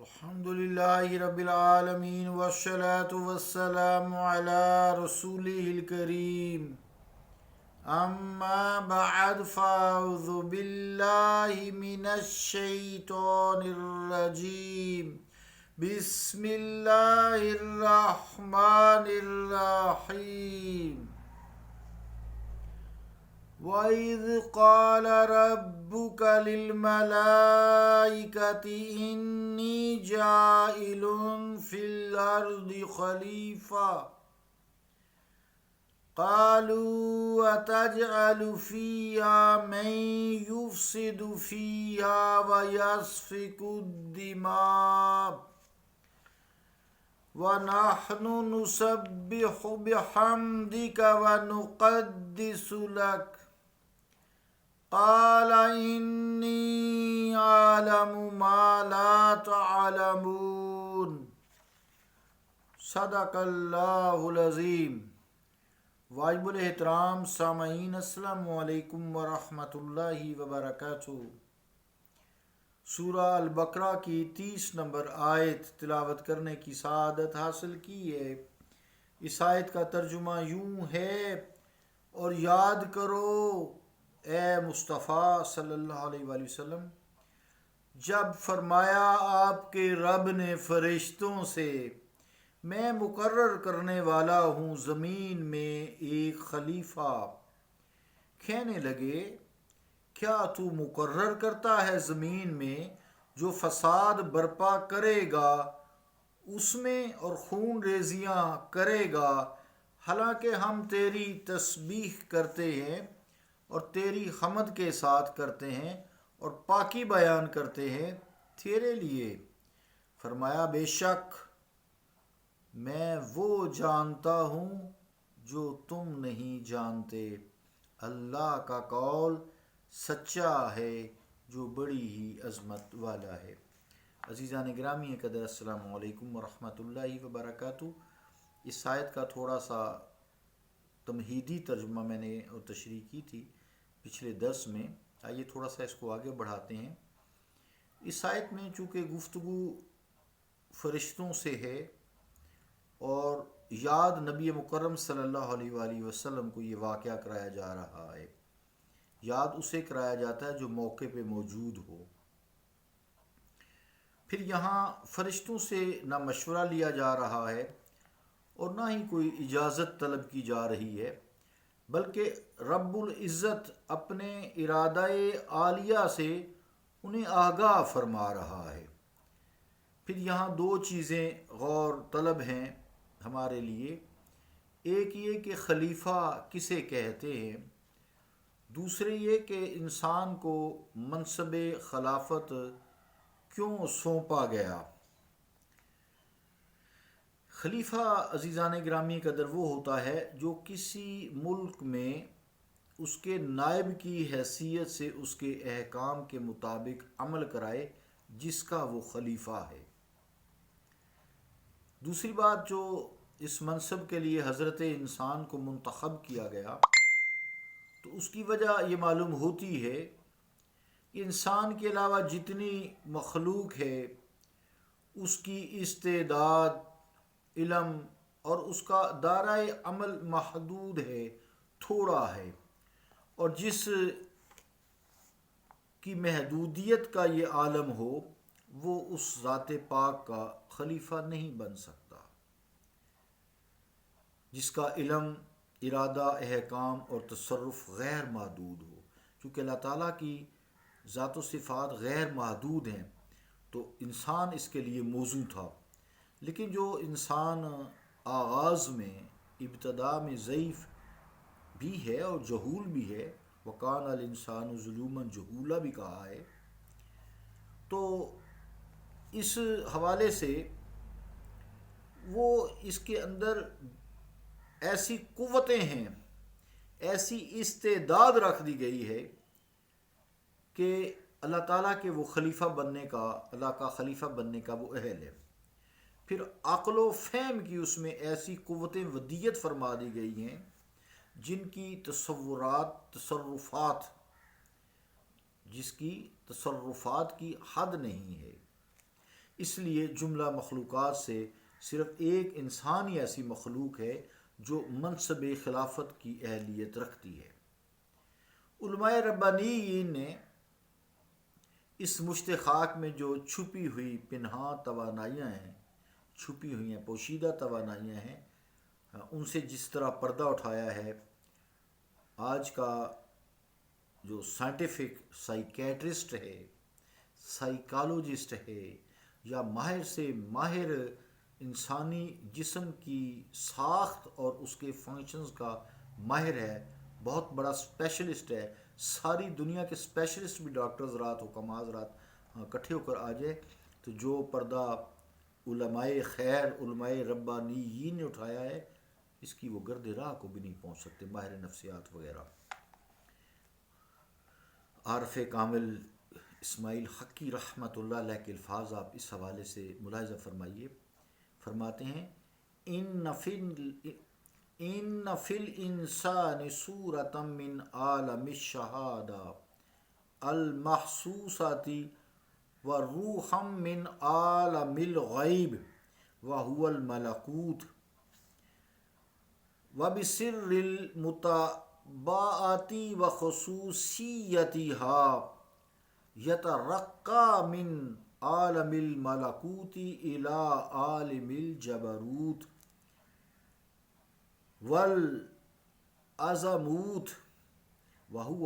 الحمد لله رب العالمين والصلاة والسلام على رسوله الكريم أما بعد فأعوذ بالله من الشيطان الرجيم بسم الله الرحمن الرحيم وَإِذْ قَالَ رَبُّكَ لِلْمَلَائِكَةِ إِنِّي جَاعِلٌ فِي الْأَرْضِ خَلِيفَةً قَالُوا أَتَجْعَلُ فِيهَا مَن يُفْسِدُ فِيهَا وَيَسْفِكُ الدِّمَاءَ وَنَحْنُ نُسَبِّحُ بِحَمْدِكَ وَنُقَدِّسُ لَكَ قال إني أعلم ما لا تعلمون صدق اللہ العظیم۔ واجب الاحترام سامعین، السلام علیکم ورحمۃ اللہ وبرکاتہ۔ سورہ البقرہ کی 30 نمبر آیت تلاوت کرنے کی سعادت حاصل کی ہے۔ اس آیت کا ترجمہ یوں ہے: اور یاد کرو اے مصطفیٰ صلی اللہ علیہ وآلہ وسلم، جب فرمایا آپ کے رب نے فرشتوں سے میں مقرر کرنے والا ہوں زمین میں ایک خلیفہ، کہنے لگے کیا تو مقرر کرتا ہے زمین میں جو فساد برپا کرے گا اس میں اور خون ریزیاں کرے گا، حالانکہ ہم تیری تسبیح کرتے ہیں اور تیری حمد کے ساتھ کرتے ہیں اور پاکی بیان کرتے ہیں تیرے لیے۔ فرمایا بے شک میں وہ جانتا ہوں جو تم نہیں جانتے، اللہ کا قول سچا ہے جو بڑی ہی عظمت والا ہے۔ عزیزان گرامی قدر، السلام علیکم ورحمۃ اللہ وبرکاتہ۔ اس آیت کا تھوڑا سا تمہیدی ترجمہ میں نے اور تشریح کی تھی پچھلے درس میں، آئیے تھوڑا سا اس کو آگے بڑھاتے ہیں۔ اس آیت میں چونکہ گفتگو فرشتوں سے ہے اور یاد نبی مکرم صلی اللہ علیہ وآلہ وسلم کو یہ واقعہ کرایا جا رہا ہے، یاد اسے کرایا جاتا ہے جو موقع پہ موجود ہو۔ پھر یہاں فرشتوں سے نہ مشورہ لیا جا رہا ہے اور نہ ہی کوئی اجازت طلب کی جا رہی ہے، بلکہ رب العزت اپنے ارادہ عالیہ سے انہیں آگاہ فرما رہا ہے۔ پھر یہاں دو چیزیں غور طلب ہیں ہمارے لیے، ایک یہ کہ خلیفہ کسے کہتے ہیں، دوسرے یہ کہ انسان کو منصب خلافت کیوں سونپا گیا۔ خلیفہ عزیزان گرامی قدر وہ ہوتا ہے جو کسی ملک میں اس کے نائب کی حیثیت سے اس کے احکام کے مطابق عمل کرائے، جس کا وہ خلیفہ ہے۔ دوسری بات، جو اس منصب کے لیے حضرت انسان کو منتخب کیا گیا تو اس کی وجہ یہ معلوم ہوتی ہے کہ انسان کے علاوہ جتنی مخلوق ہے اس کی استعداد، علم اور اس کا دائرۂ عمل محدود ہے، تھوڑا ہے، اور جس کی محدودیت کا یہ عالم ہو وہ اس ذات پاک کا خلیفہ نہیں بن سکتا، جس کا علم، ارادہ، احکام اور تصرف غیر محدود ہو۔ چونکہ اللہ تعالیٰ کی ذات و صفات غیر محدود ہیں تو انسان اس کے لیے موزوں تھا، لیکن جو انسان آغاز میں، ابتدا میں ضعیف بھی ہے اور جہول بھی ہے، وَقَانَ الْإِنسَانُ ظَلُومًا جَهُولًا بھی کہا ہے، تو اس حوالے سے وہ اس کے اندر ایسی قوتیں ہیں، ایسی استعداد رکھ دی گئی ہے کہ اللہ تعالیٰ کے وہ خلیفہ بننے کا، اللہ کا خلیفہ بننے کا وہ اہل ہے۔ پھر عقل و فہم کی اس میں ایسی قوتیں ودیت فرما دی گئی ہیں جن کی تصرفات کی حد نہیں ہے۔ اس لیے جملہ مخلوقات سے صرف ایک انسان ہی ایسی مخلوق ہے جو منصب خلافت کی اہلیت رکھتی ہے۔ علماء ربانیین نے اس مشت خاک میں جو چھپی ہوئی پنہاں توانائیاں ہیں، چھپی ہوئی ہیں پوشیدہ توانائیاں ہیں، ان سے جس طرح پردہ اٹھایا ہے، آج کا جو سائنٹیفک سائیکیٹرسٹ ہے، سائیکالوجسٹ ہے، یا ماہر سے ماہر انسانی جسم کی ساخت اور اس کے فنکشنز کا ماہر ہے، بہت بڑا اسپیشلسٹ ہے، ساری دنیا کے اسپیشلسٹ بھی ڈاکٹر حضرات، حکماء حضرات اکٹھے ہو کر آ جائے، تو جو پردہ علماء خیر، علماء ربانیین نے اٹھایا ہے، اس کی وہ گرد راہ کو بھی نہیں پہنچ سکتے ماہر نفسیات وغیرہ۔ عارف کامل اسماعیل حقی رحمۃ اللہ علیہ کے الفاظ آپ اس حوالے سے ملاحظہ فرمائیے، فرماتے ہیں ان فی الانسان صورۃ من عالم الشہادہ المحسوسات وروحا من عالم الغیب وهو الملکوت وبسر المتابعات وخصوصیتها یترقى من عالم الملکوت الى عالم الجبروت والعظموت وهو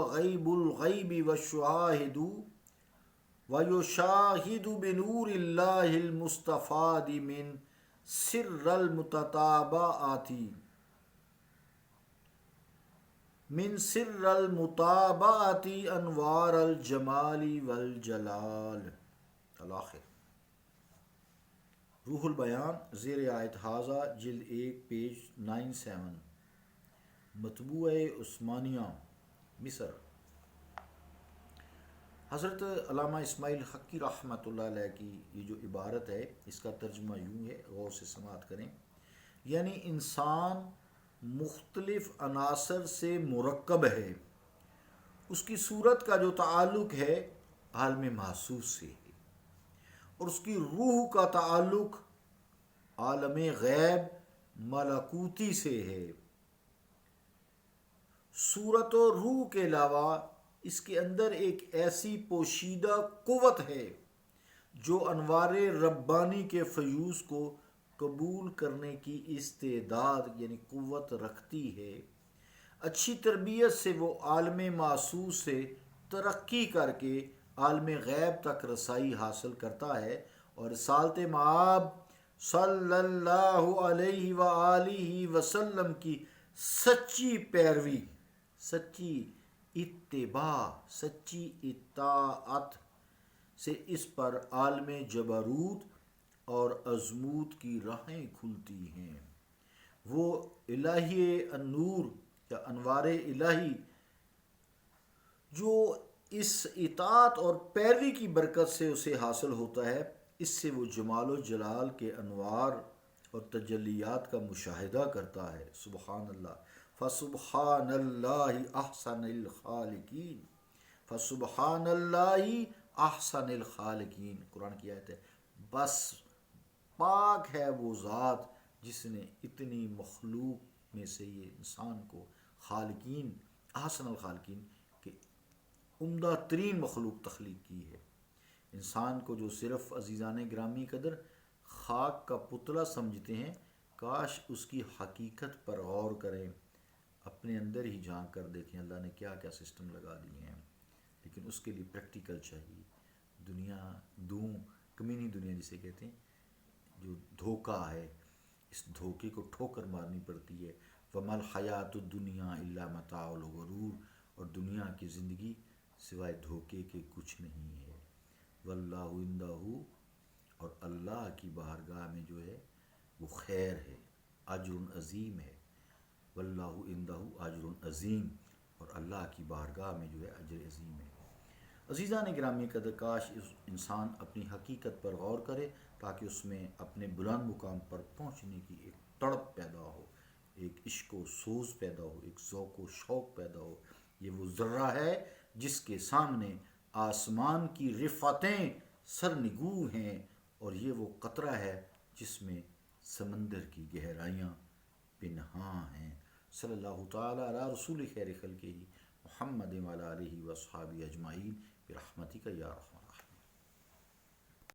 غیب الغیب والشاہد ويشاهد بنور الله المستفاد من سر المتتابعات انوار الجمال والجلال الآخر۔ روح البیان زیر آیت حاضہ جلد 1 پیج 97، مطبوعہ عثمانیہ مصر۔ حضرت علامہ اسماعیل حقی رحمۃ اللہ علیہ کی یہ جو عبارت ہے، اس کا ترجمہ یوں ہے، غور سے سماعت کریں، یعنی انسان مختلف عناصر سے مرکب ہے، اس کی صورت کا جو تعلق ہے عالم محسوس سے ہے، اور اس کی روح کا تعلق عالم غیب ملکوتی سے ہے۔ صورت و روح کے علاوہ اس کے اندر ایک ایسی پوشیدہ قوت ہے جو انوار ربانی کے فیوز کو قبول کرنے کی استعداد یعنی قوت رکھتی ہے۔ اچھی تربیت سے وہ عالم محسوس سے ترقی کر کے عالم غیب تک رسائی حاصل کرتا ہے، اور رسالت مآب صلی اللہ علیہ وآلہ وسلم کی سچی پیروی، سچی اتباع، سچی اطاعت سے اس پر عالم جبروت اور عظموت کی راہیں کھلتی ہیں۔ وہ الہی النور یا انوار الہی جو اس اطاعت اور پیروی کی برکت سے اسے حاصل ہوتا ہے، اس سے وہ جمال و جلال کے انوار اور تجلیات کا مشاہدہ کرتا ہے۔ سبحان اللہ، فسبحان اللہ احسن الخالقین، فسبحان اللہ احسن الخالقین، قرآن کی آیت ہے۔ بس پاک ہے وہ ذات جس نے اتنی مخلوق میں سے یہ انسان کو خالقین، احسن الخالقین کہ عمدہ ترین مخلوق تخلیق کی ہے۔ انسان کو جو صرف عزیزان گرامی قدر خاک کا پتلا سمجھتے ہیں، کاش اس کی حقیقت پر غور کریں، اپنے اندر ہی جھانک کر دیکھیں اللہ نے کیا کیا سسٹم لگا دیے ہیں۔ لیکن اس کے لیے پریکٹیکل چاہیے۔ دنیا کمینی دنیا جسے کہتے ہیں، جو دھوکہ ہے، اس دھوکے کو ٹھوکر مارنی پڑتی ہے۔ وَمَا الْحَيَاةُ الدُّنْيَا إِلَّا مَتَاعُ الْغُرُورِ، اور دنیا کی زندگی سوائے دھوکے کے کچھ نہیں ہے۔ وَاللَّهُ عِندَهُ، اور اللہ کی بارگاہ میں جو ہے وہ خیر ہے، اجر عظیم ہے۔ وَاللَّهُ عِندَهُ اجر عظیم، اور اللہ کی بارگاہ میں جو ہے اجر عظیم ہے۔ عزیزان گرامی قدر، کاش انسان اپنی حقیقت پر غور کرے تاکہ اس میں اپنے بلند مقام پر پہنچنے کی ایک تڑپ پیدا ہو، ایک عشق و سوز پیدا ہو، ایک ذوق و شوق پیدا ہو۔ یہ وہ ذرہ ہے جس کے سامنے آسمان کی رفعتیں سرنگو ہیں، اور یہ وہ قطرہ ہے جس میں سمندر کی گہرائیاں پنہاں ہیں۔ صلی اللہ تعالیٰ علی رسول خیر خلقہ محمد وعلی آلہ وصحابہ اجمعین برحمتک یا رحمن۔